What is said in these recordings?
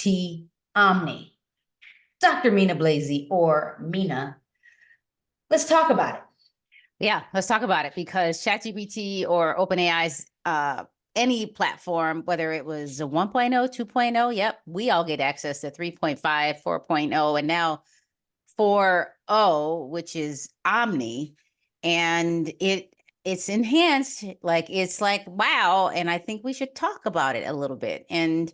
ChatGPT Omni. Dr. Mina Blazy or Mina, let's talk about it. Yeah, let's talk about it because ChatGPT or OpenAI's any platform, whether it was a 1.0, 2.0, yep, we all get access to 3.5, 4.0, and now 4.0, which is Omni, and it's enhanced. It's like wow, and I think we should talk about it a little bit. And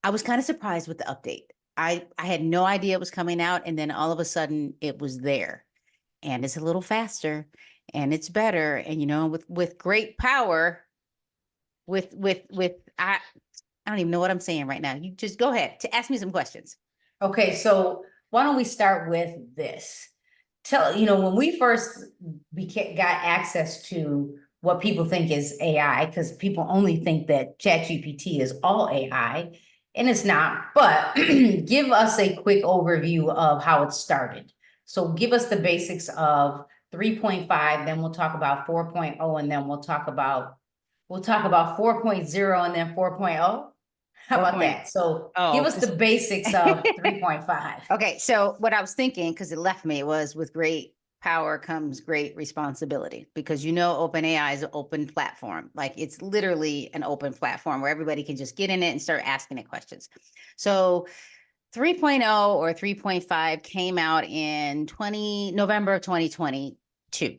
I was kind of surprised with the update. I had no idea it was coming out, and then all of a sudden it was there, and it's a little faster and it's better. And with great power, with I don't even know what I'm saying right now. You just go ahead to ask me some questions. Okay, so why don't we start with this? When we first got access to what people think is AI, because people only think that ChatGPT is all AI, and it's not. But give us a quick overview of how it started. So give us the basics of 3.5, then we'll talk about 4.0, and then we'll talk about 4.0 and then 4.0. How about that? So give us the basics of 3.5. Okay, so what I was thinking, because it left me, was with great power comes great responsibility, because OpenAI is an open platform. Like, it's literally an open platform where everybody can just get in it and start asking it questions. So 3.0 or 3.5 came out in November of 2022.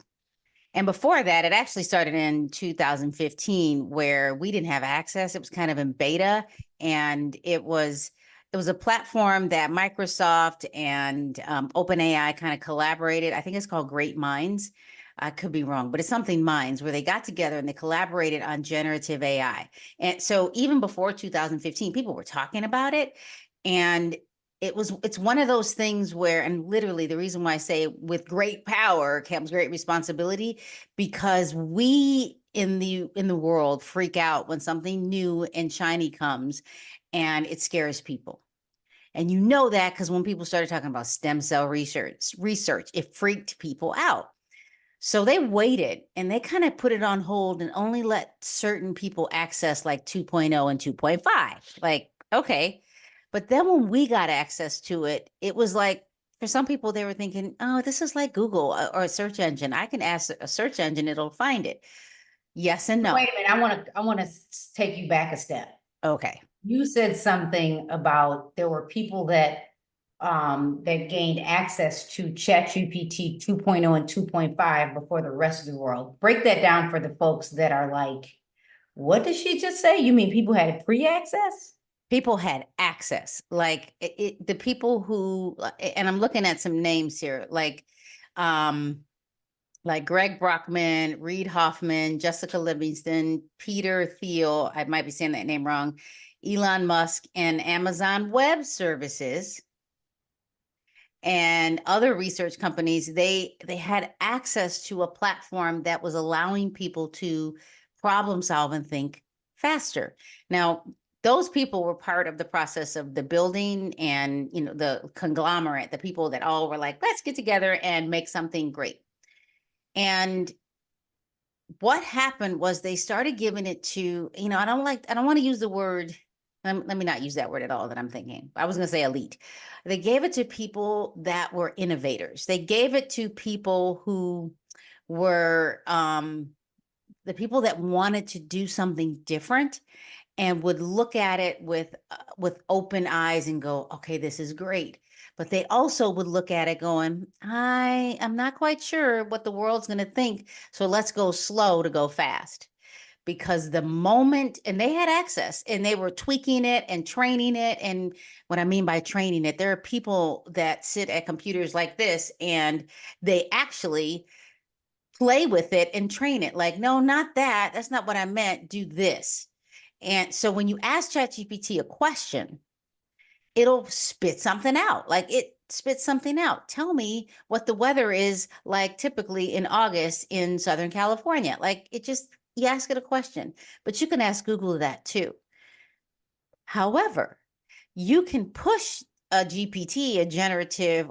And before that, it actually started in 2015, where we didn't have access. It was kind of in beta, and it was a platform that Microsoft and OpenAI kind of collaborated. I think it's called Great Minds. I could be wrong, but it's something Minds, where they got together and they collaborated on generative AI. And so even before 2015, people were talking about it. And it's one of those things where, and literally the reason why I say with great power comes great responsibility, because we in the world freak out when something new and shiny comes, and it scares people. And that because when people started talking about stem cell research, it freaked people out. So they waited and they kind of put it on hold and only let certain people access like 2.0 and 2.5. Like, okay. But then when we got access to it, it was like, for some people, they were thinking, oh, this is like Google or a search engine. I can ask a search engine, it'll find it. Yes and no. Wait a minute. I want to take you back a step. Okay. You said something about there were people that gained access to ChatGPT 2.0 and 2.5 before the rest of the world. Break that down for the folks that are like, what did she just say? You mean people had pre-access? People had access, like the people who, and I'm looking at some names here, like Greg Brockman, Reid Hoffman, Jessica Livingston, Peter Thiel, I might be saying that name wrong, Elon Musk, and Amazon Web Services and other research companies. They had access to a platform that was allowing people to problem solve and think faster. Now, those people were part of the process of the building and, the conglomerate, the people that all were like, let's get together and make something great. And what happened was they started giving it to, I don't want to use the word, let me not use that word at all that I'm thinking. I was going to say elite. They gave it to people that were innovators. They gave it to people who were the people that wanted to do something different and would look at it with open eyes and go, okay, this is great. But they also would look at it going, I am not quite sure what the world's going to think. So let's go slow to go fast. Because the moment, and they had access and they were tweaking it and training it. And what I mean by training it, there are people that sit at computers like this and they actually play with it and train it. Like, no, not that. That's not what I meant. Do this. And so when you ask ChatGPT a question, it'll spit something out. Like, it spits something out. Tell me what the weather is like typically in August in Southern California. Like, you ask it a question, but you can ask Google that too. However, you can push a GPT, a generative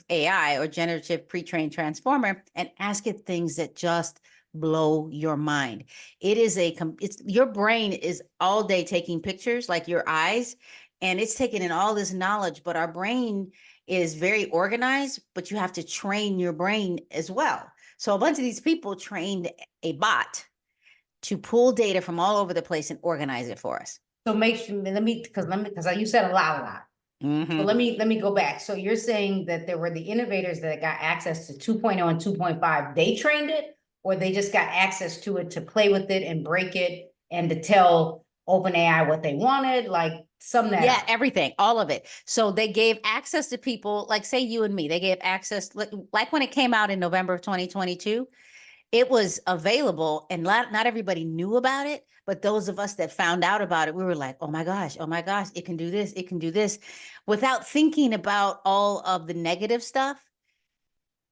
AI or generative pre-trained transformer, and ask it things that just blow your mind. Your brain is all day taking pictures, like your eyes, and it's taking in all this knowledge, but our brain is very organized, but you have to train your brain as well. So a bunch of these people trained a bot to pull data from all over the place and organize it for us. So make sure, because you said a lot. So let me go back. So you're saying that there were the innovators that got access to 2.0 and 2.5, they trained it, or they just got access to it to play with it and break it and to tell OpenAI what they wanted, like Yeah, everything, all of it. So they gave access to people like, say, you and me. They gave access, like when it came out in November of 2022, it was available and not everybody knew about it. But those of us that found out about it, we were like, oh my gosh, it can do this, it can do this, without thinking about all of the negative stuff.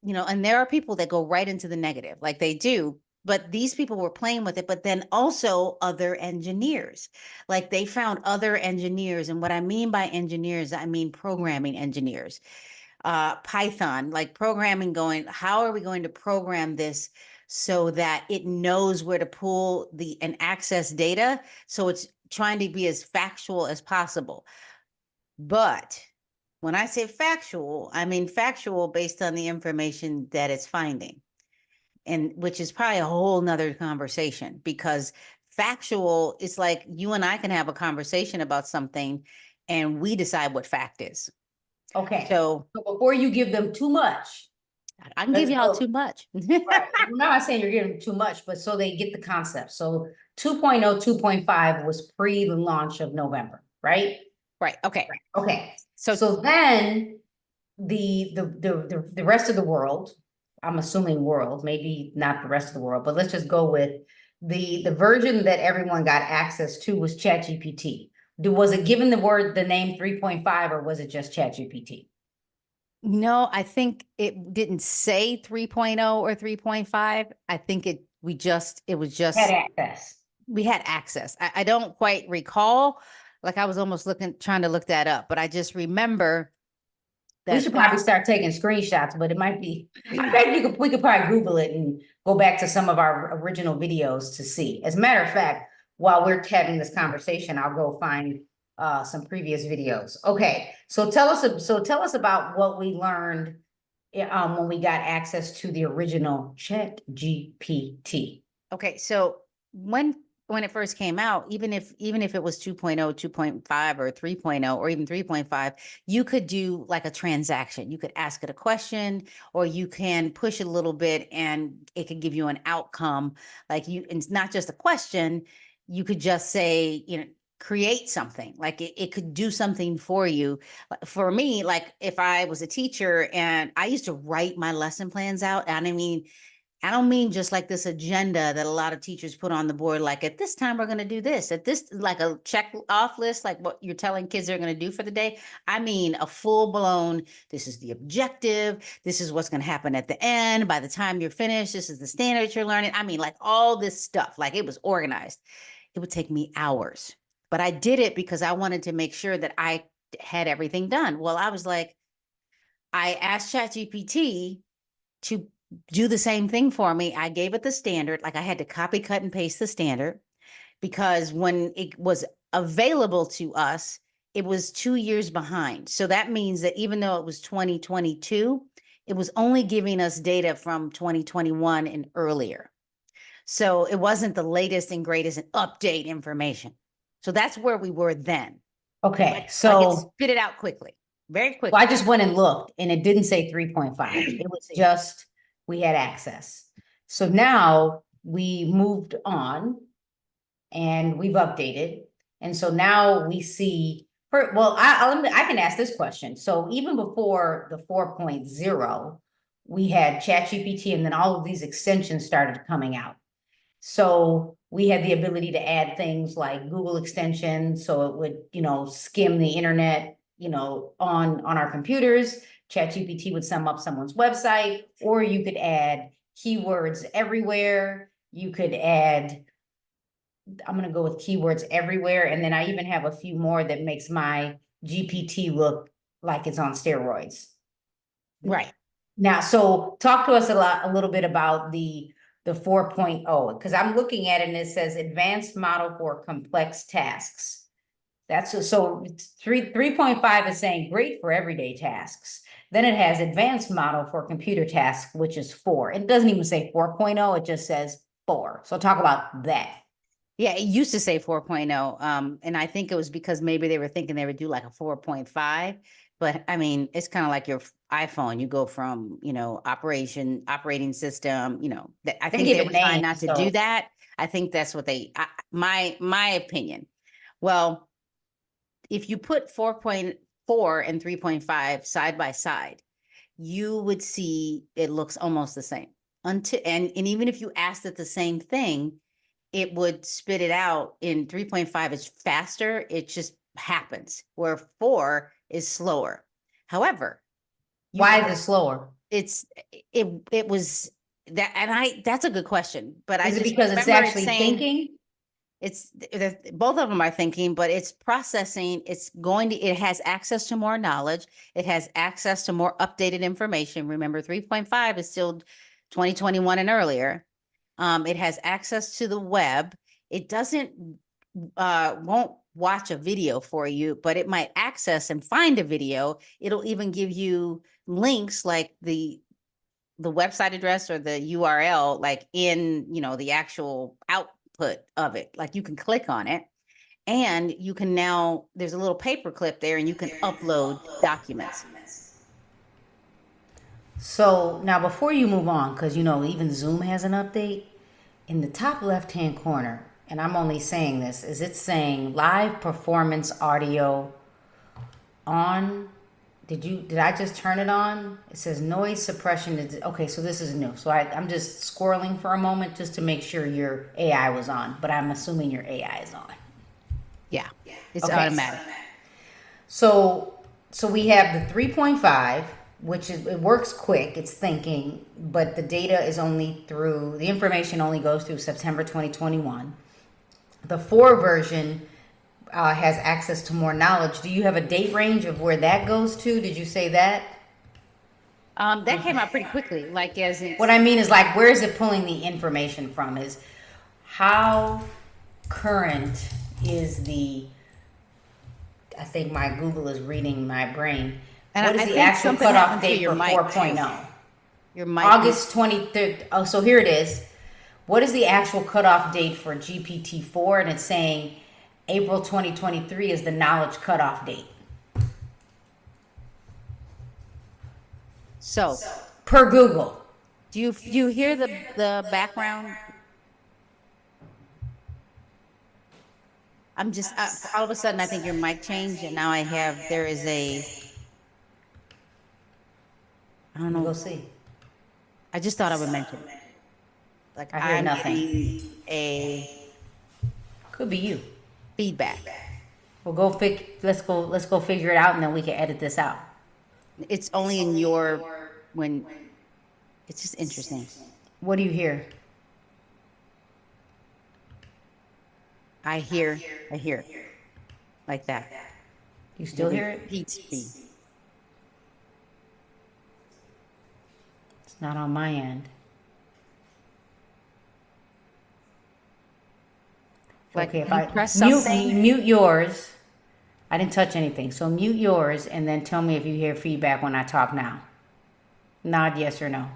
And there are people that go right into the negative, like they do. But these people were playing with it, but then also other engineers. Like they found other engineers. And what I mean by engineers, I mean programming engineers, Python, like programming, going, how are we going to program this so that it knows where to pull and access data? So it's trying to be as factual as possible. But when I say factual, I mean factual based on the information that it's finding, and which is probably a whole nother conversation, because factual is like you and I can have a conversation about something and we decide what fact is. Okay. So before you give them too much, I can give y'all too much. Right. I'm not saying you're giving them too much, but so they get the concept. So 2.0, 2.5 was pre the launch of November, right? Right. Okay. Okay. So then the rest of the world, I'm assuming world, maybe not the rest of the world, but let's just go with the version that everyone got access to was ChatGPT. Was it given the name 3.5, or was it just ChatGPT? No, I think it didn't say 3.0 or 3.5. I think it was just Had access. We had access. I don't quite recall. Like I was almost trying to look that up, but I just remember that We should probably start taking screenshots, but it might be, I bet we could probably Google it and go back to some of our original videos to see. As a matter of fact, while we're having this conversation, I'll go find some previous videos. Okay, so tell us about what we learned when we got access to the original ChatGPT. Okay, so when it first came out, even if it was 2.0, 2.5, or 3.0, or even 3.5, you could do like a transaction. You could ask it a question, or you can push it a little bit and it could give you an outcome. Like it's not just a question. You could just say, create something. Like it could do something for you. For me, like if I was a teacher and I used to write my lesson plans out, and I don't mean just like this agenda that a lot of teachers put on the board, like at this time we're going to do this, at this, like a check off list, like what you're telling kids they're going to do for the day. I mean, a full blown, this is the objective, this is what's going to happen at the end. By the time you're finished, this is the standards you're learning. I mean, like all this stuff, like it was organized. It would take me hours, but I did it because I wanted to make sure that I had everything done. Well, I was like, I asked ChatGPT to do the same thing for me. I gave it the standard, like I had to copy, cut, and paste the standard, because when it was available to us, it was 2 years behind. So that means that even though it was 2022, it was only giving us data from 2021 and earlier. So it wasn't the latest and greatest and update information. So that's where we were then. Okay, like so it spit it out quickly, very quickly. well, I just went and looked and it didn't say 3.5. It was just we had access. So now we moved on and we've updated. And so now we see, I can ask this question. So even before the 4.0, we had ChatGPT, and then all of these extensions started coming out. So we had the ability to add things like Google extensions, so it would, skim the internet, on our computers. ChatGPT would sum up someone's website, or you could add keywords everywhere. You could add, I'm going to go with keywords everywhere. And then I even have a few more that makes my GPT look like it's on steroids. Right. Now, so talk to us a little bit about the 4.0, because I'm looking at it and it says advanced model for complex tasks. So it's 3.5 is saying great for everyday tasks. Then it has advanced model for computer tasks, which is 4. It doesn't even say 4.0, it just says 4. So talk about that. Yeah, it used to say 4.0. And I think it was because maybe they were thinking they would do like a 4.5. But I mean, it's kind of like your iPhone. You go from, operating system, I They think give they it were trying names, not to so do that. I think that's what my opinion. Well, if you put 4.4 and 3.5 side by side, you would see it looks almost the same. And even if you asked it the same thing, it would spit it out. In 3.5 is faster, it just happens, where 4 is slower. However, why is it slower? it was that, and that's a good question, but I Is it just because it's remember it actually saying thinking? it's both of them are thinking, but it's processing. It has access to more knowledge. It has access to more updated information. Remember, 3.5 is still 2021 and earlier. It has access to the web. It doesn't won't watch a video for you, but it might access and find a video. It'll even give you links like the website address or the URL, like in, the actual output of it. Like you can click on it and you can now, there's a little paper clip there and you can upload documents. So now before you move on, because even Zoom has an update, in the top left hand corner, and I'm only saying this, is it saying live performance audio on? Did I just turn it on? It says noise suppression is okay, so this is new. So I'm just scrolling for a moment just to make sure your AI was on, but I'm assuming your AI is on. Yeah, it's Okay. automatic. So we have the 3.5, which is, it works quick, it's thinking, but the data is only through, the information only goes through September 2021. The 4 version has access to more knowledge. Do you have a date range of where that goes to? Did you say that? That came out pretty quickly, like as in, What I mean is, like, where is it pulling the information from? Is how current is the, I think my Google is reading my brain. and What is I the think actual something cutoff happened to date your for mic too. 4.0? Your mic August 23rd. Oh, so here it is. What is the actual cutoff date for GPT-4? And it's saying April 2023 is the knowledge cutoff date. So Per Google. do you hear the background? I'm just all of a sudden I think your mic changed and now there is I don't Let me go know. see. I just thought I would mention it. Like I hear I'm nothing. getting a Could be you. feedback. We'll let's go figure it out, and then we can edit this out. It's only in your when it's just interesting. What do you hear? I hear like that. You still hear it? Repeats me. It's not on my end. Like Okay, if you I press something. mute yours. I didn't touch anything. So mute yours and then tell me if you hear feedback when I talk now. Nod yes or no.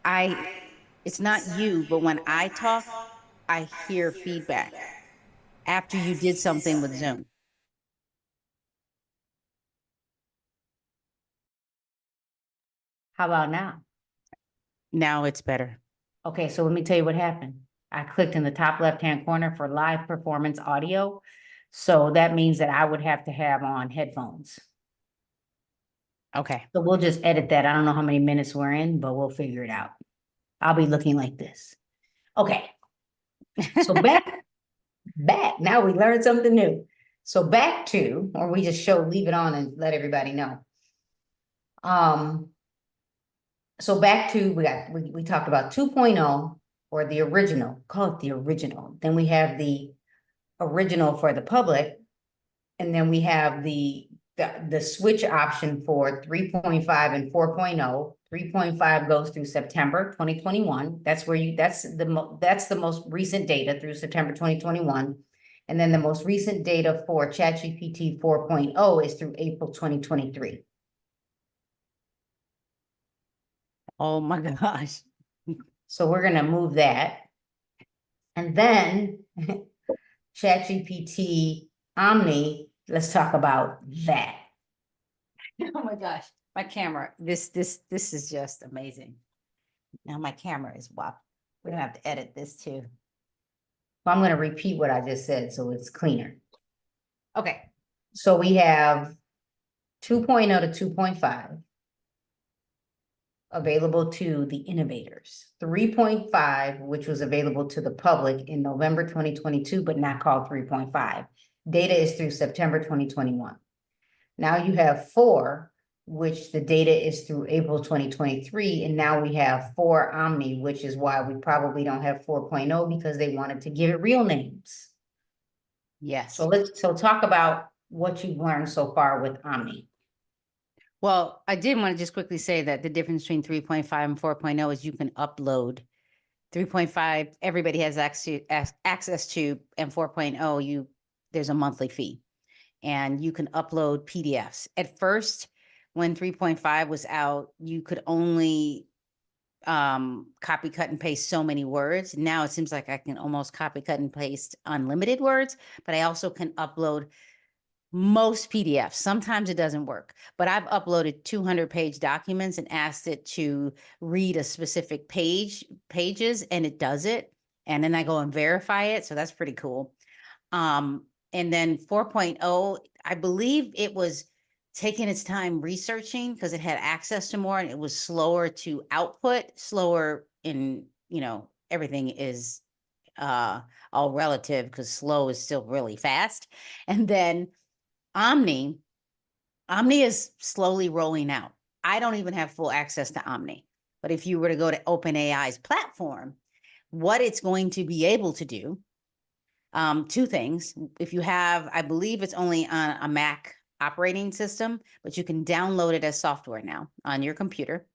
I it's not you, but when I talk, I hear feedback after you did something with Zoom. How about now? Now it's better. Okay, so let me tell you what happened. I clicked in the top left-hand corner for live performance audio. So that means that I would have to have on headphones. Okay. So we'll just edit that. I don't know how many minutes we're in, but we'll figure it out. I'll be looking like this. Okay. So back, now we learned something new. So back to, or we just leave it on and let everybody know. So back to, we talked about 2.0 or the original, call it the original. Then we have the original for the public. And then we have the switch option for 3.5 and 4.0. 3.5 goes through September 2021. That's the most recent data through September 2021. And then the most recent data for ChatGPT 4.0 is through April 2023. Oh my gosh. So we're gonna move that. And then ChatGPT Omni, let's talk about that. Oh my gosh, my camera, this is just amazing. Now my camera is wop. We're gonna have to edit this too. I'm gonna repeat what I just said so it's cleaner. Okay, So we have 2.0 to 2.5 available to the innovators. 3.5, which was available to the public in November 2022, but not called 3.5. Data is through September 2021. Now you have 4, which the data is through April 2023, and now we have 4 Omni, which is why we probably don't have 4.0 because they wanted to give it real names. yes. So let's talk about what you've learned so far with Omni. Well, I did want to just quickly say that the difference between 3.5 and 4.0 is you can upload. 3.5, everybody has access to, and 4.0, there's a monthly fee. And you can upload PDFs. At first, when 3.5 was out, you could only copy, cut, and paste so many words. Now it seems like I can almost copy, cut, and paste unlimited words, but I also can upload most PDFs. Sometimes it doesn't work, but I've uploaded 200-page documents and asked it to read a specific pages, and it does it. And then I go and verify it. So that's pretty cool. And then 4.0, I believe it was taking its time researching because it had access to more and it was slower to output, slower in, everything is all relative because slow is still really fast. And then Omni is slowly rolling out. I don't even have full access to Omni, but if you were to go to OpenAI's platform, what it's going to be able to do, 2 things. If you have, I believe it's only on a Mac operating system, but you can download it as software now on your computer.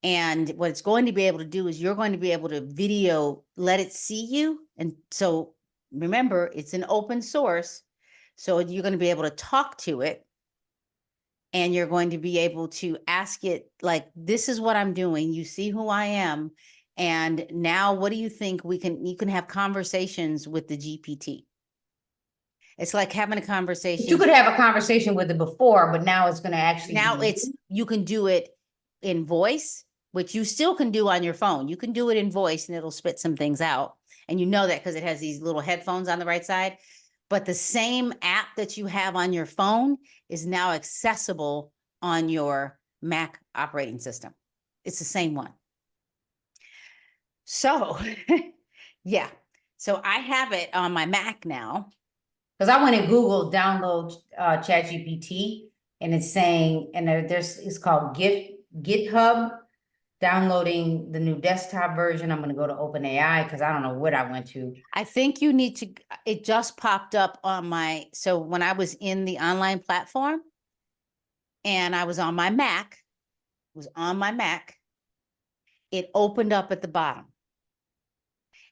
And what it's going to be able to do is you're going to be able to let it see you. And so remember, it's an open source. So you're going to be able to talk to it. And you're going to be able to ask it, like, this is what I'm doing. You see who I am. And now what do you think you can have conversations with the GPT. It's like having a conversation. You could have a conversation with it before, but now it's going to actually you can do it in voice, which you still can do on your phone. You can do it in voice and it'll spit some things out. And you know that because it has these little headphones on the right side. But the same app that you have on your phone is now accessible on your Mac operating system. It's the same one. So, yeah. So I have it on my Mac now. Because I went and Googled download ChatGPT, and it's saying, and it's called GitHub, downloading the new desktop version. I'm going to go to OpenAI because I don't know what I went to. I think you need to, it just popped up on so when I was in the online platform and I was on my Mac, it opened up at the bottom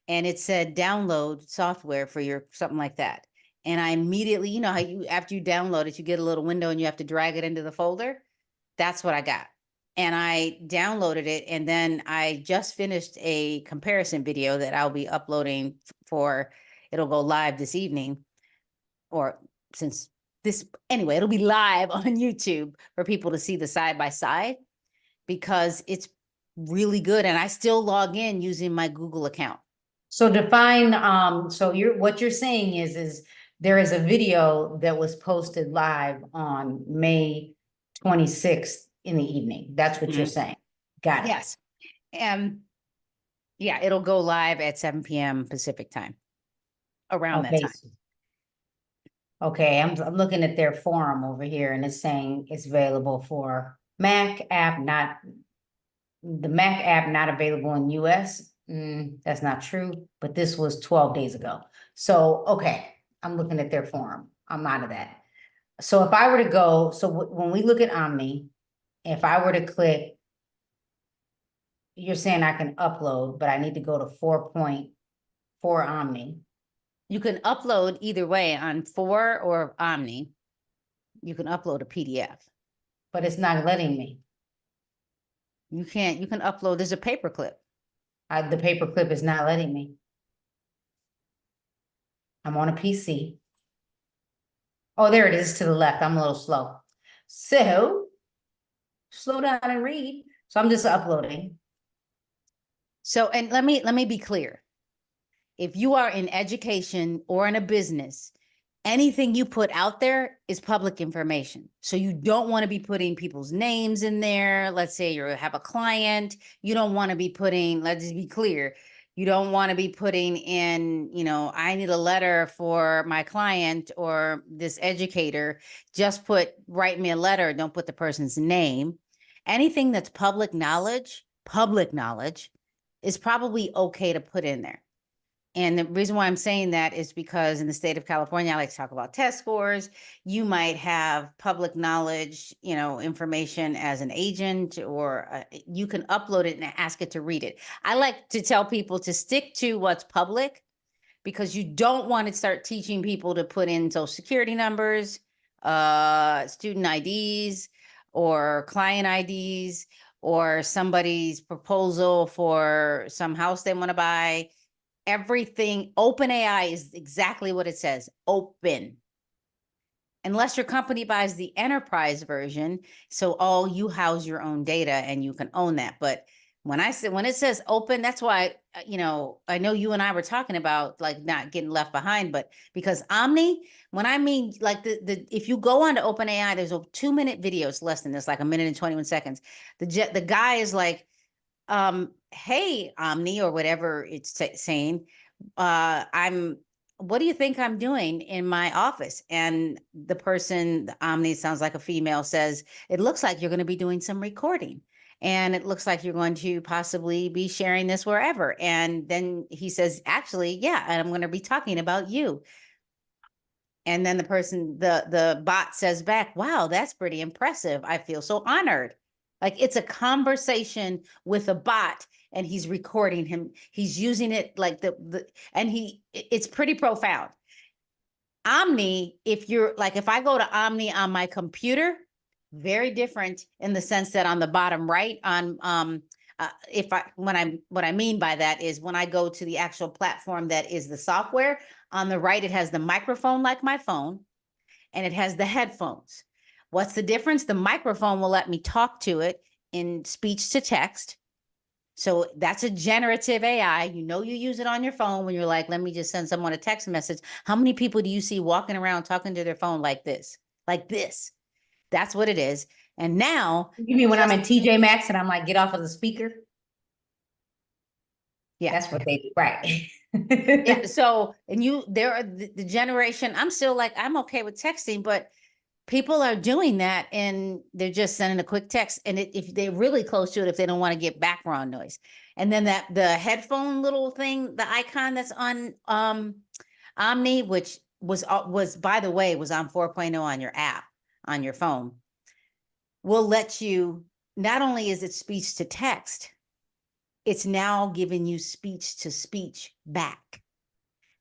and it said download software for your something like that. And I immediately, you know how after you download it, you get a little window and you have to drag it into the folder. That's what I got. And I downloaded it. And then I just finished a comparison video that I'll be uploading it'll go live this evening, or anyway, it'll be live on YouTube for people to see the side by side because it's really good. And I still log in using my Google account. So define, so what you're saying is there is a video that was posted live on May 26th in the evening. That's what you're saying. Got it. Yes. Yeah, it'll go live at 7 p.m. Pacific time, around that time. Okay, I'm looking at their forum over here and it's saying it's available for Mac app, the Mac app not available in US. That's not true, but this was 12 days ago. So, okay, I'm looking at their forum. I'm out of that. So if I were to go, when we look at Omni, if I were to click, you're saying I can upload, but I need to go to 4.4 Omni. You can upload either way on For or Omni. You can upload a PDF. but it's not letting me. You can upload, there's a paperclip. The paperclip is not letting me. I'm on a PC. Oh, there it is to the left. I'm a little slow. So slow down and read. So I'm just uploading. So, and let me be clear. If you are in education or in a business, anything you put out there is public information. So you don't want to be putting people's names in there. Let's say you have a client, you don't want to be putting, let's just be clear, you don't want to be putting in, I need a letter for my client or this educator. Just write me a letter. Don't put the person's name. Anything that's public knowledge is probably okay to put in there. And the reason why I'm saying that is because in the state of California, I like to talk about test scores. You might have public knowledge, information as an agent, or you can upload it and ask it to read it. I like to tell people to stick to what's public, because you don't want to start teaching people to put in social security numbers, student IDs, or client IDs, or somebody's proposal for some house they want to buy. Everything, OpenAI is exactly what it says, open. Unless your company buys the enterprise version, so you house your own data and you can own that. But when it says open, that's why, I know you and I were talking about like not getting left behind, but because Omni, when I mean like if you go onto OpenAI, there's a 2-minute video, it's less than this, like 1 minute and 21 seconds. The guy is like, hey, Omni, or whatever it's saying, what do you think I'm doing in my office? And the person, the Omni, sounds like a female, says, it looks like you're going to be doing some recording. And it looks like you're going to possibly be sharing this wherever. And then he says, actually, yeah, and I'm going to be talking about you. And then the bot says back, wow, that's pretty impressive. I feel so honored. Like, it's a conversation with a bot, and he's recording him. He's using it like it's pretty profound. Omni, if I go to Omni on my computer, very different in the sense that on the bottom right, what I mean by that is when I go to the actual platform that is the software, on the right, it has the microphone like my phone, and it has the headphones. What's the difference? The microphone will let me talk to it in speech to text. So that's a generative AI. You use it on your phone when you're like, let me just send someone a text message. How many people do you see walking around talking to their phone like this? Like this. That's what it is. And now, You mean when I'm in TJ Maxx and I'm like, get off of the speaker? yeah, That's what they do, right? yeah. So, and there are the generation, I'm still like, I'm okay with texting, but people are doing that and they're just sending a quick text. And if they're really close to it, if they don't want to get background noise. And then the headphone little thing, the icon that's on Omni, which was by the way, was on 4.0 on your app, on your phone, will let you, not only is it speech to text, it's now giving you speech to speech back.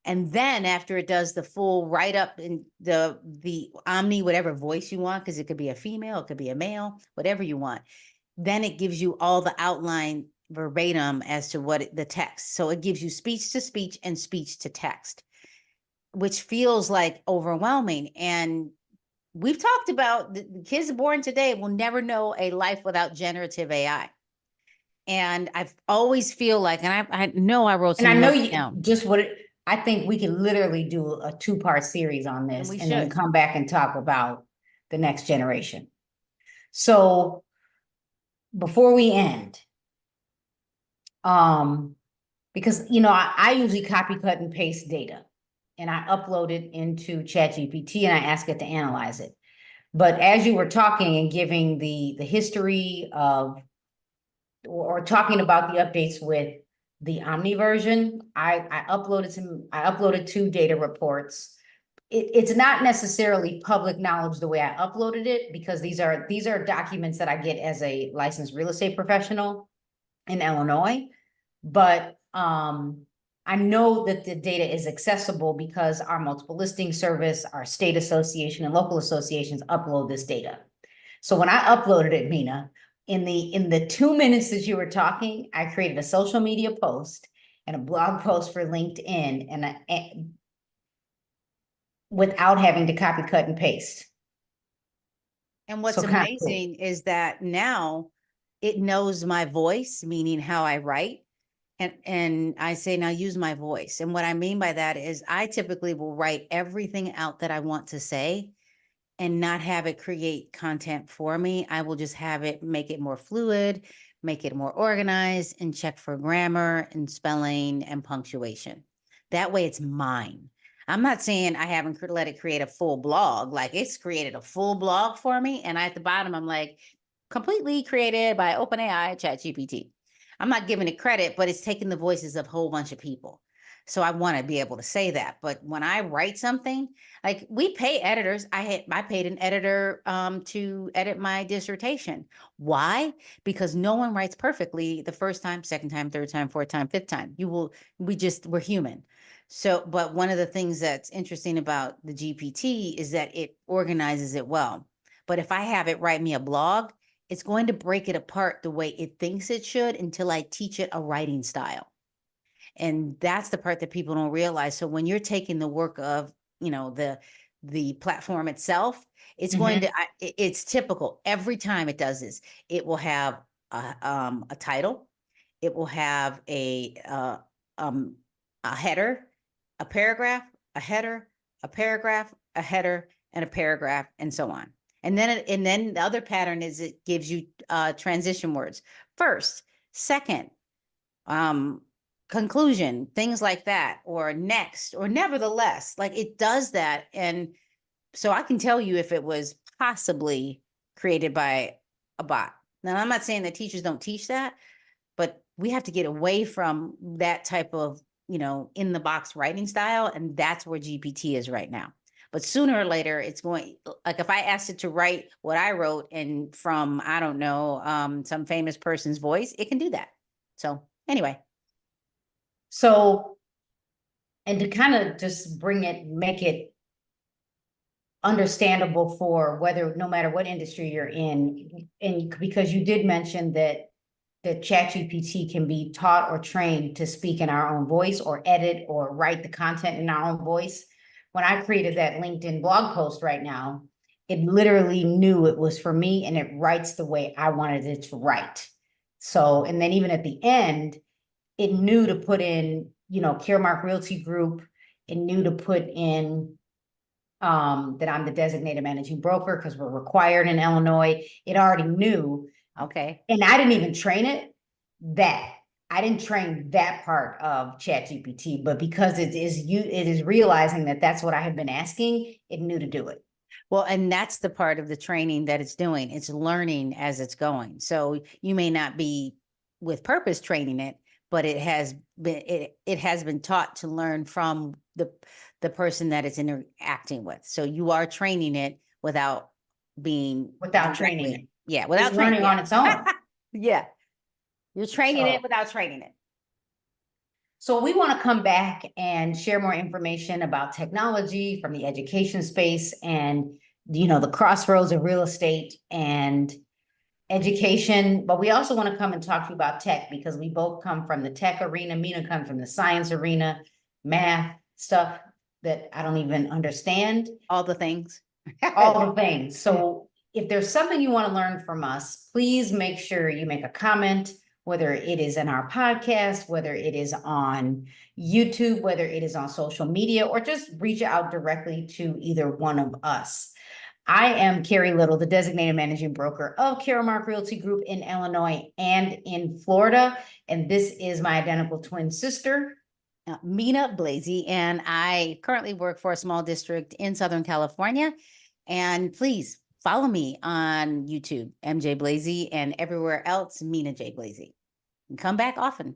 And then after it does the full write up in the Omni, whatever voice you want, because it could be a female, it could be a male, whatever you want, then it gives you all the outline verbatim as to what the text. So it gives you speech to speech and speech to text, which feels like overwhelming. And we've talked about the kids born today will never know a life without generative AI. And I've always feel like, and I know I wrote And some I know notes down, I think we could literally do a 2-part series on and this we and then should. come back and talk about the next generation. So before we end, because I usually copy, cut, and paste data and I upload it into ChatGPT and I ask it to analyze it. But as you were talking and giving the history of or talking about the updates with the Omni version, I uploaded 2 data reports. It's not necessarily public knowledge the way I uploaded it, because these are documents that I get as a licensed real estate professional in Illinois. But I know that the data is accessible because our multiple listing service, our state association and local associations upload this data. So when I uploaded it, Mina, in the 2 minutes that you were talking, I created a social media post and a blog post for LinkedIn and without having to copy, cut, and paste. And what's So kind of cool. amazing is that now it knows my voice, meaning how I write. And I say, now use my voice. And what I mean by that is I typically will write everything out that I want to say and not have it create content for me. I will just have it make it more fluid, make it more organized, and check for grammar and spelling and punctuation. That way it's mine. I'm not saying I haven't let it create a full blog. Like, it's created a full blog for me. And at the bottom, I'm like, completely created by OpenAI ChatGPT. I'm not giving it credit, but it's taking the voices of a whole bunch of people. So I want to be able to say that. But when I write something, like, we pay editors. I paid an editor to edit my dissertation. Why? Because no one writes perfectly the first time, second time, third time, fourth time, fifth time. We're human. So, but one of the things that's interesting about the GPT is that it organizes it well. But if I have it write me a blog, it's going to break it apart the way it thinks it should until I teach it a writing style. And that's the part that people don't realize. So when you're taking the work of, the platform itself, it's going to, it's typical. Every time it does this, it will have a title. It will have a header, a paragraph, a header, a paragraph, a header, and a paragraph, and so on. And then the other pattern is it gives you transition words. First, second, conclusion, things like that, or next, or nevertheless. Like, it does that. And so I can tell you if it was possibly created by a bot. Now, I'm not saying that teachers don't teach that, but we have to get away from that type of, in the box writing style. And that's where GPT is right now. But sooner or later, it's going, like, if I asked it to write what I wrote and from, I don't know, some famous person's voice, it can do that. So anyway. So, and to kind of just make it understandable for no matter what industry you're in, and because you did mention that ChatGPT can be taught or trained to speak in our own voice or edit or write the content in our own voice. When I created that LinkedIn blog post right now, it literally knew it was for me and it writes the way I wanted it to write. So, and then even at the end, it knew to put in, Caremark Realty Group. It knew to put in that I'm the designated managing broker because we're required in Illinois. It already knew. Okay. And I didn't even train it. I didn't train that part of ChatGPT, but because it is realizing that that's what I have been asking, it knew to do it. Well, and that's the part of the training that it's doing. It's learning as it's going. So you may not be with purpose training it, but it has been taught to learn from the person that it's interacting with. So you are training it without Training it. Yeah, without it's learning on its own. Yeah. You're training it without training it. So we want to come back and share more information about technology from the education space and, the crossroads of real estate and education. But we also want to come and talk to you about tech because we both come from the tech arena. Mina comes from the science arena, math stuff that I don't even understand. All the things. All the things. So if there's something you want to learn from us, please make sure you make a comment, whether it is in our podcast, whether it is on YouTube, whether it is on social media, or just reach out directly to either one of us. I am Carrie Little, the designated managing broker of Caremark Realty Group in Illinois and in Florida. And this is my identical twin sister, Mina Blazy, and I currently work for a small district in Southern California. And please follow me on YouTube, MJ Blazy, and everywhere else, Mina J Blazy. And come back often.